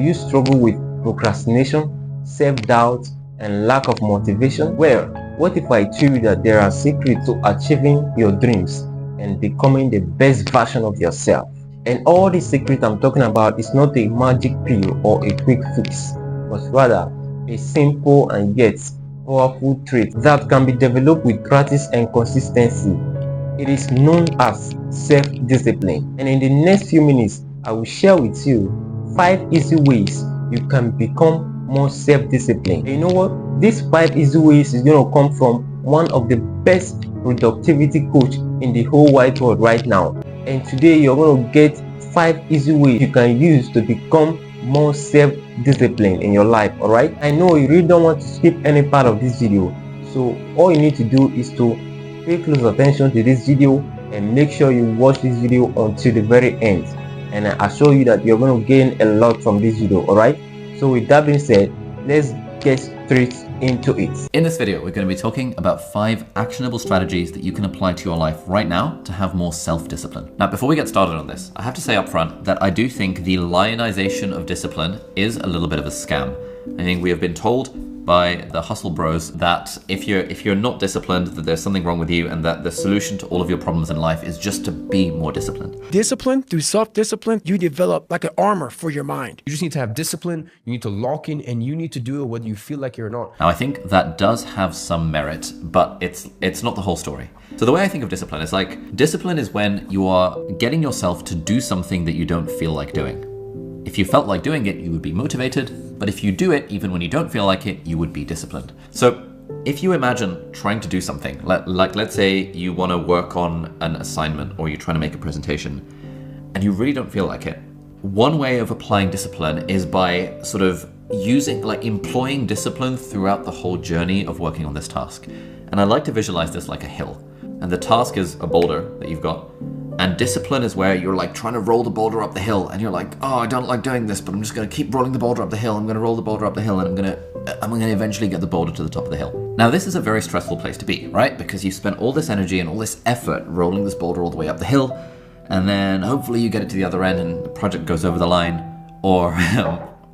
you struggle with procrastination, self-doubt, and lack of motivation? Well, what if I tell you that there are secrets to achieving your dreams and becoming the best version of yourself? And all the secret I'm talking about is not a magic pill or a quick fix, but rather a simple and yet powerful trait that can be developed with practice and consistency. It is known as self-discipline. And in the next few minutes, I will share with you 5 easy ways you can become more self-disciplined. You know what? These 5 easy ways is going to come from one of the best productivity coach in the whole wide world right now. And today you're going to get 5 easy ways you can use to become more self-disciplined in your life. Alright, I know you really don't want to skip any part of this video, so all you need to do is to pay close attention to this video and make sure you watch this video until the very end, and I assure you that you're going to gain a lot from this video. Alright, so with that being said, let's get straight into it. In this video, we're going to be talking about 5 actionable strategies that you can apply to your life right now to have more self-discipline. Now, before we get started on this, I have to say up front that I do think the lionization of discipline is a little bit of a scam. I think we have been told by the hustle bros that if you're not disciplined, that there's something wrong with you, and that the solution to all of your problems in life is just to be more disciplined. Discipline, through self-discipline, you develop like an armor for your mind. You just need to have discipline, you need to lock in, and you need to do it whether you feel like it or not. Now, I think that does have some merit, but it's not the whole story. So the way I think of discipline is like, discipline is when you are getting yourself to do something that you don't feel like doing. If you felt like doing it, you would be motivated, but if you do it, even when you don't feel like it, you would be disciplined. So if you imagine trying to do something, like let's say you want to work on an assignment or you're trying to make a presentation and you really don't feel like it, one way of applying discipline is by sort of employing discipline throughout the whole journey of working on this task. And I like to visualize this like a hill. And the task is a boulder that you've got. And discipline is where you're like trying to roll the boulder up the hill and you're like, oh, I don't like doing this, but I'm just going to keep rolling the boulder up the hill. I'm going to roll the boulder up the hill and I'm going to eventually get the boulder to the top of the hill. Now, this is a very stressful place to be, right? Because you spent all this energy and all this effort rolling this boulder all the way up the hill. And then hopefully you get it to the other end and the project goes over the line. Or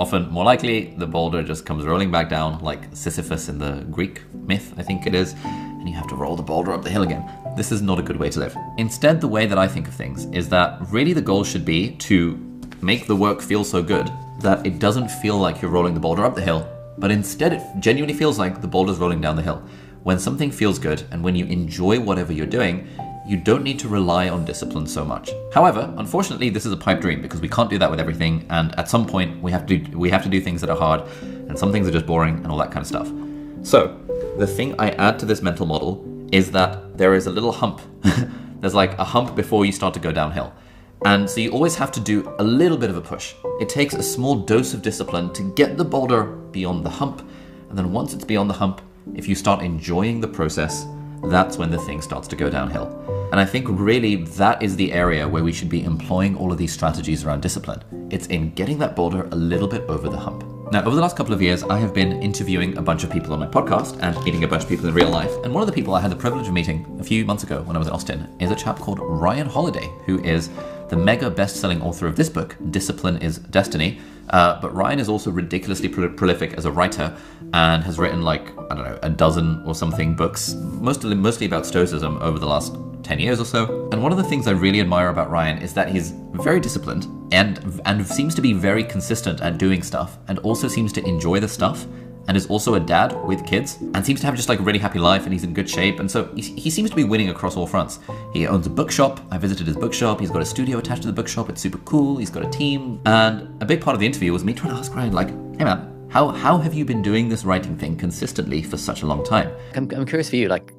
often more likely, the boulder just comes rolling back down like Sisyphus in the Greek myth, I think it is. And you have to roll the boulder up the hill again. This is not a good way to live. Instead, the way that I think of things is that really the goal should be to make the work feel so good that it doesn't feel like you're rolling the boulder up the hill, but instead it genuinely feels like the boulder's rolling down the hill. When something feels good and when you enjoy whatever you're doing, you don't need to rely on discipline so much. However, unfortunately, this is a pipe dream because we can't do that with everything, and at some point we have to do things that are hard, and some things are just boring and all that kind of stuff. So the thing I add to this mental model is that there is a little hump. There's like a hump before you start to go downhill. And so you always have to do a little bit of a push. It takes a small dose of discipline to get the boulder beyond the hump. And then once it's beyond the hump, if you start enjoying the process, that's when the thing starts to go downhill. And I think really that is the area where we should be employing all of these strategies around discipline. It's in getting that boulder a little bit over the hump. Now, over the last couple of years, I have been interviewing a bunch of people on my podcast and meeting a bunch of people in real life. And one of the people I had the privilege of meeting a few months ago when I was in Austin is a chap called Ryan Holiday, who is the mega best-selling author of this book, Discipline is Destiny. But Ryan is also ridiculously prolific as a writer and has written like, I don't know, a dozen or something books, mostly about Stoicism over the last 10 years or so. And one of the things I really admire about Ryan is that he's very disciplined and seems to be very consistent at doing stuff, and also seems to enjoy the stuff, and is also a dad with kids, and seems to have just like a really happy life, and he's in good shape. And so he seems to be winning across all fronts. He owns a bookshop. I visited his bookshop. He's got a studio attached to the bookshop. It's super cool. He's got a team. And a big part of the interview was me trying to ask Ryan, like, hey man, how have you been doing this writing thing consistently for such a long time? I'm curious for you, like,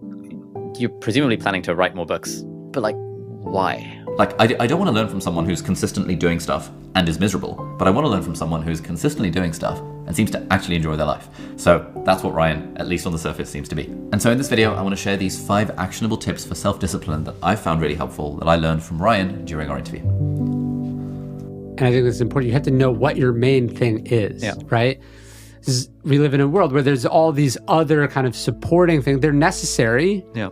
you're presumably planning to write more books, but like, why? Like, I don't want to learn from someone who's consistently doing stuff and is miserable, but I want to learn from someone who's consistently doing stuff and seems to actually enjoy their life. So that's what Ryan, at least on the surface, seems to be. And so in this video, I want to share these 5 actionable tips for self-discipline that I found really helpful that I learned from Ryan during our interview. And I think that's important. You have to know what your main thing is, right? We live in a world where there's all these other kind of supporting things. They're necessary. Yeah.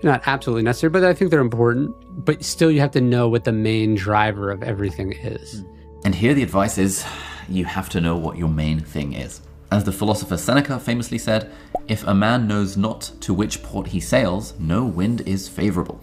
Not absolutely necessary, but I think they're important. But still, you have to know what the main driver of everything is. And here the advice is, you have to know what your main thing is. As the philosopher Seneca famously said, if a man knows not to which port he sails, no wind is favorable.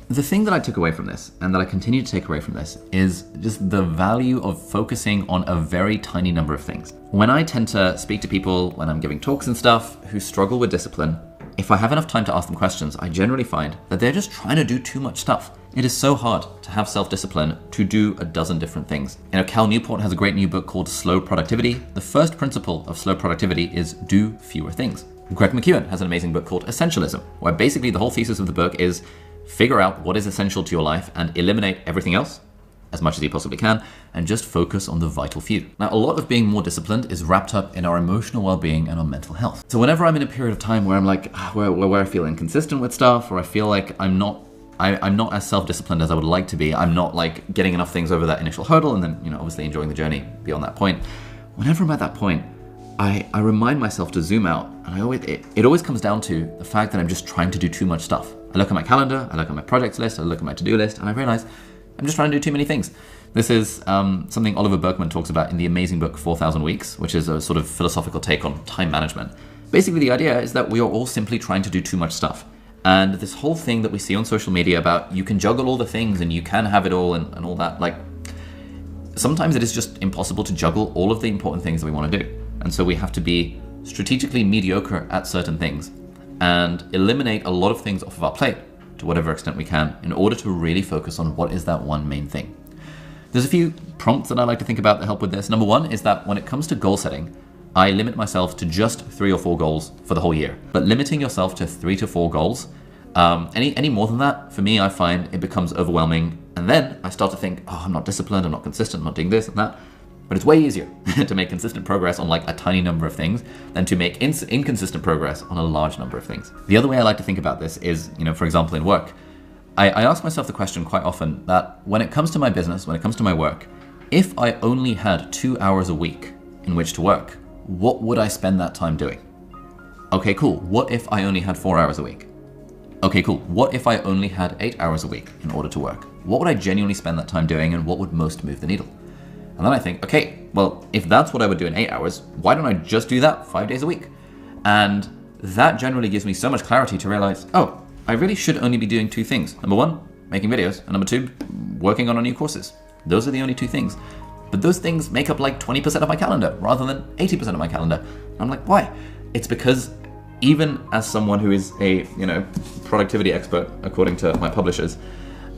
The thing that I took away from this, and that I continue to take away from this, is just the value of focusing on a very tiny number of things. When I tend to speak to people when I'm giving talks and stuff who struggle with discipline, if I have enough time to ask them questions, I generally find that they're just trying to do too much stuff. It is so hard to have self-discipline to do a dozen different things. Cal Newport has a great new book called Slow Productivity. The first principle of slow productivity is do fewer things. Greg McKeown has an amazing book called Essentialism, where basically the whole thesis of the book is figure out what is essential to your life and eliminate everything else as much as you possibly can, and just focus on the vital few. Now, a lot of being more disciplined is wrapped up in our emotional well-being and our mental health. So whenever I'm in a period of time where I'm like, where I feel inconsistent with stuff, or I feel like I'm not as self-disciplined as I would like to be, I'm not like getting enough things over that initial hurdle, and then, obviously enjoying the journey beyond that point. Whenever I'm at that point, I remind myself to zoom out, and it always comes down to the fact that I'm just trying to do too much stuff. I look at my calendar, I look at my projects list, I look at my to-do list, and I realize I'm just trying to do too many things. This is something Oliver Burkeman talks about in the amazing book 4,000 Weeks, which is a sort of philosophical take on time management. Basically, the idea is that we are all simply trying to do too much stuff. And this whole thing that we see on social media about you can juggle all the things and you can have it all and all that, like, sometimes it is just impossible to juggle all of the important things that we want to do. And so we have to be strategically mediocre at certain things and eliminate a lot of things off of our plate to whatever extent we can in order to really focus on what is that one main thing. There's a few prompts that I like to think about that help with this. Number one is that when it comes to goal setting, I limit myself to just 3 or 4 goals for the whole year. But limiting yourself to 3 to 4 goals, any more than that, for me, I find it becomes overwhelming. And then I start to think, I'm not disciplined, I'm not consistent, I'm not doing this and that. But it's way easier to make consistent progress on like a tiny number of things than to make inconsistent progress on a large number of things. The other way I like to think about this is, for example, in work, I ask myself the question quite often that when it comes to my business, when it comes to my work, if I only had 2 hours a week in which to work, what would I spend that time doing? Okay, cool. What if I only had 4 hours a week? Okay, cool. What if I only had 8 hours a week in order to work? What would I genuinely spend that time doing, and what would most move the needle? And then I think, okay, well, if that's what I would do in 8 hours, why don't I just do that 5 days a week? And that generally gives me so much clarity to realize, I really should only be doing 2 things. Number 1, making videos, and number 2, working on our new courses. Those are the only 2 things. But those things make up like 20% of my calendar rather than 80% of my calendar. And I'm like, why? It's because even as someone who is a, productivity expert, according to my publishers,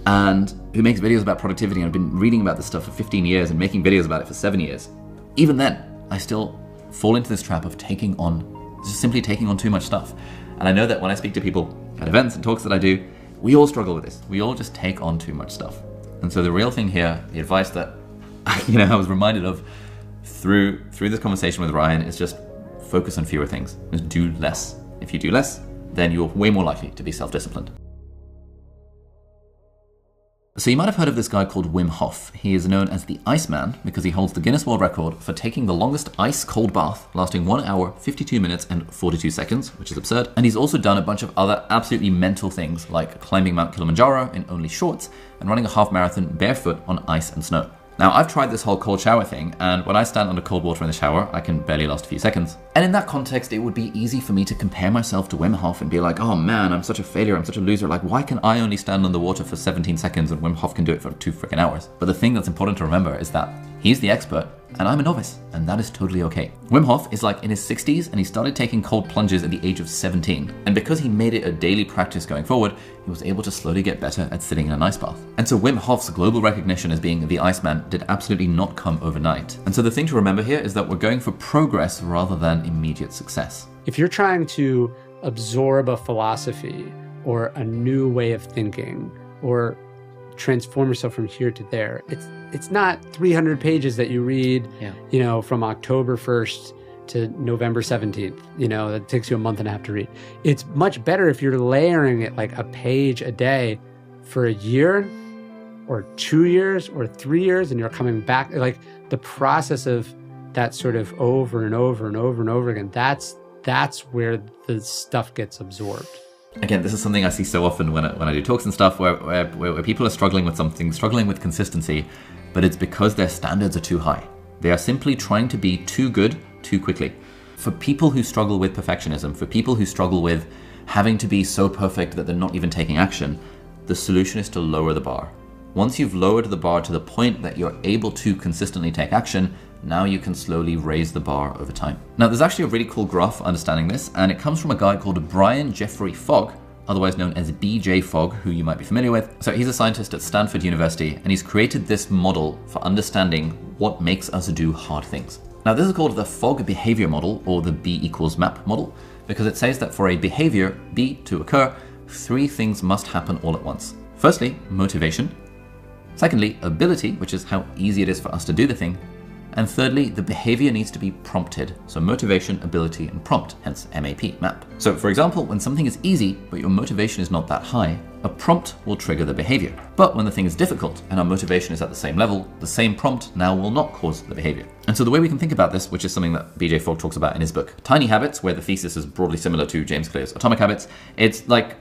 and who makes videos about productivity, and I've been reading about this stuff for 15 years and making videos about it for 7 years, even then, I still fall into this trap of simply taking on too much stuff. And I know that when I speak to people at events and talks that I do, we all struggle with this. We all just take on too much stuff. And so the real thing here, the advice that I was reminded of through this conversation with Ryan, is just focus on fewer things. Just do less. If you do less, then you're way more likely to be self-disciplined. So you might have heard of this guy called Wim Hof. He is known as the Iceman because he holds the Guinness World Record for taking the longest ice cold bath, lasting 1 hour, 52 minutes and 42 seconds, which is absurd. And he's also done a bunch of other absolutely mental things, like climbing Mount Kilimanjaro in only shorts and running a half marathon barefoot on ice and snow. Now, I've tried this whole cold shower thing, and when I stand under cold water in the shower, I can barely last a few seconds. And in that context, it would be easy for me to compare myself to Wim Hof and be like, oh man, I'm such a failure, I'm such a loser. Like, why can I only stand underwater for 17 seconds and Wim Hof can do it for 2 freaking hours? But the thing that's important to remember is that he's the expert and I'm a novice, and that is totally okay. Wim Hof is like in his 60s and he started taking cold plunges at the age of 17. And because he made it a daily practice going forward, he was able to slowly get better at sitting in an ice bath. And so Wim Hof's global recognition as being the Iceman did absolutely not come overnight. And so the thing to remember here is that we're going for progress rather than immediate success. If you're trying to absorb a philosophy or a new way of thinking or transform yourself from here to there, it's not 300 pages that you read, from October 1st to November 17th, that takes you a month and a half to read. It's much better if you're layering it like a page a day for a year or 2 years or 3 years, and you're coming back, like the process of that sort of over and over and over and over again, that's where the stuff gets absorbed. Again, this is something I see so often when I do talks and stuff where people are struggling with something, struggling with consistency, but it's because their standards are too high. They are simply trying to be too good too quickly. For people who struggle with perfectionism, for people who struggle with having to be so perfect that they're not even taking action, the solution is to lower the bar. Once you've lowered the bar to the point that you're able to consistently take action, now you can slowly raise the bar over time. Now, there's actually a really cool graph for understanding this, and it comes from a guy called Brian Jeffrey Fogg, otherwise known as BJ Fogg, who you might be familiar with. So he's a scientist at Stanford University, and he's created this model for understanding what makes us do hard things. Now, this is called the Fogg behavior model, or the B equals map model, because it says that for a behavior, B, to occur, 3 things must happen all at once. Firstly, motivation. Secondly, ability, which is how easy it is for us to do the thing. And thirdly, the behavior needs to be prompted. So motivation, ability, and prompt, hence MAP, map. So for example, when something is easy, but your motivation is not that high, a prompt will trigger the behavior. But when the thing is difficult and our motivation is at the same level, the same prompt now will not cause the behavior. And so the way we can think about this, which is something that BJ Fogg talks about in his book, Tiny Habits, where the thesis is broadly similar to James Clear's Atomic Habits, it's like,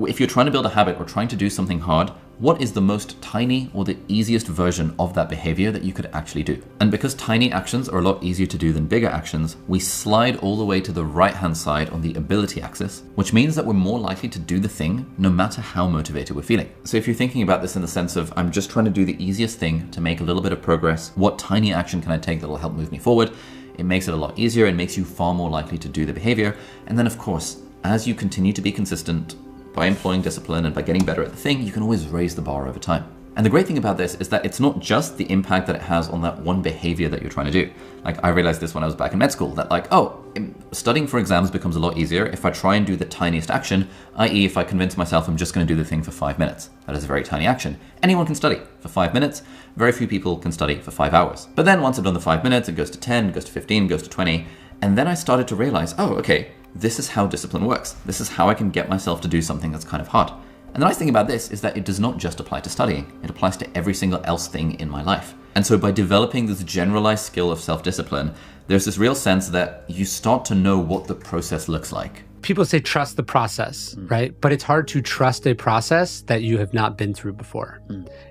if you're trying to build a habit or trying to do something hard, what is the most tiny or the easiest version of that behavior that you could actually do? And because tiny actions are a lot easier to do than bigger actions, we slide all the way to the right-hand side on the ability axis, which means that we're more likely to do the thing no matter how motivated we're feeling. So if you're thinking about this in the sense of, I'm just trying to do the easiest thing to make a little bit of progress, what tiny action can I take that will help move me forward? It makes it a lot easier and makes you far more likely to do the behavior. And then of course, as you continue to be consistent, by employing discipline and by getting better at the thing, you can always raise the bar over time. And the great thing about this is that it's not just the impact that it has on that one behavior that you're trying to do. Like, I realized this when I was back in med school, that like, oh, studying for exams becomes a lot easier if I try and do the tiniest action, i.e. if I convince myself I'm just going to do the thing for 5 minutes. That is a very tiny action. Anyone can study for 5 minutes. Very few people can study for 5 hours. But then once I've done the 5 minutes, it goes to 10, goes to 15, goes to 20. And then I started to realize, oh, okay, this is how discipline works. This is how I can get myself to do something that's kind of hard. And the nice thing about this is that it does not just apply to studying. It applies to every single else thing in my life. And so by developing this generalized skill of self-discipline, there's this real sense that you start to know what the process looks like. People say trust the process, right? But it's hard to trust a process that you have not been through before.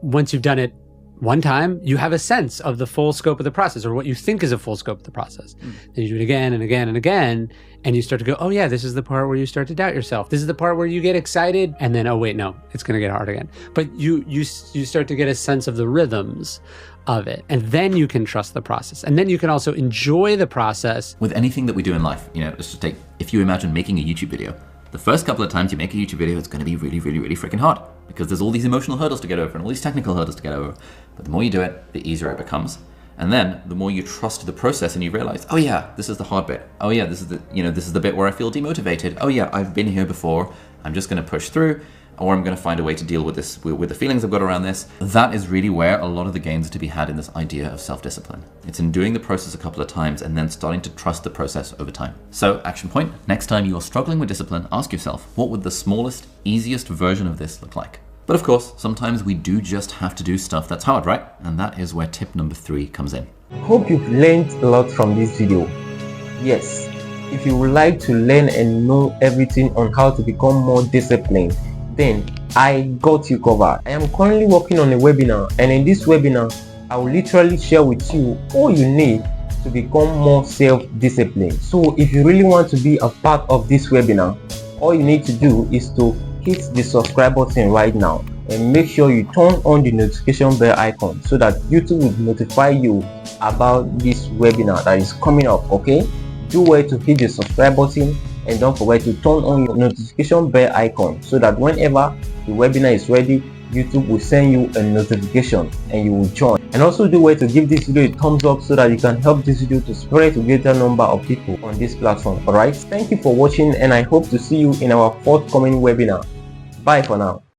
Once you've done it one time, you have a sense of the full scope of the process, or what you think is a full scope of the process. Then you do it again and again and again, and you start to go, oh yeah, this is the part where you start to doubt yourself. This is the part where you get excited, and then, oh wait, no, it's going to get hard again. But you start to get a sense of the rhythms of it, and then you can trust the process, and then you can also enjoy the process. With anything that we do in life, let's just take, if you imagine making a YouTube video, the first couple of times you make a YouTube video, it's going to be really, really, really freaking hard, because there's all these emotional hurdles to get over and all these technical hurdles to get over. But the more you do it, the easier it becomes. And then the more you trust the process and you realize, oh yeah, this is the hard bit. Oh yeah, this is the bit where I feel demotivated. Oh yeah, I've been here before. I'm just going to push through, or I'm going to find a way to deal with this, with the feelings I've got around this. That is really where a lot of the gains are to be had in this idea of self-discipline. It's in doing the process a couple of times and then starting to trust the process over time. So action point, next time you are struggling with discipline, ask yourself, what would the smallest, easiest version of this look like? But of course, sometimes we do just have to do stuff that's hard, right? And that is where tip number 3 comes in. Hope you've learned a lot from this video. Yes, if you would like to learn and know everything on how to become more disciplined, then I got you covered. I am currently working on a webinar, and in this webinar, I will literally share with you all you need to become more self-disciplined. So if you really want to be a part of this webinar, all you need to do is to hit the subscribe button right now and make sure you turn on the notification bell icon so that YouTube will notify you about this webinar that is coming up. Okay, do well to hit the subscribe button and don't forget to turn on your notification bell icon so that whenever the webinar is ready, YouTube will send you a notification and you will join. And also do well to give this video a thumbs up so that you can help this video to spread to a greater number of people on this platform. Alright, thank you for watching, and I hope to see you in our forthcoming webinar. Bye for now.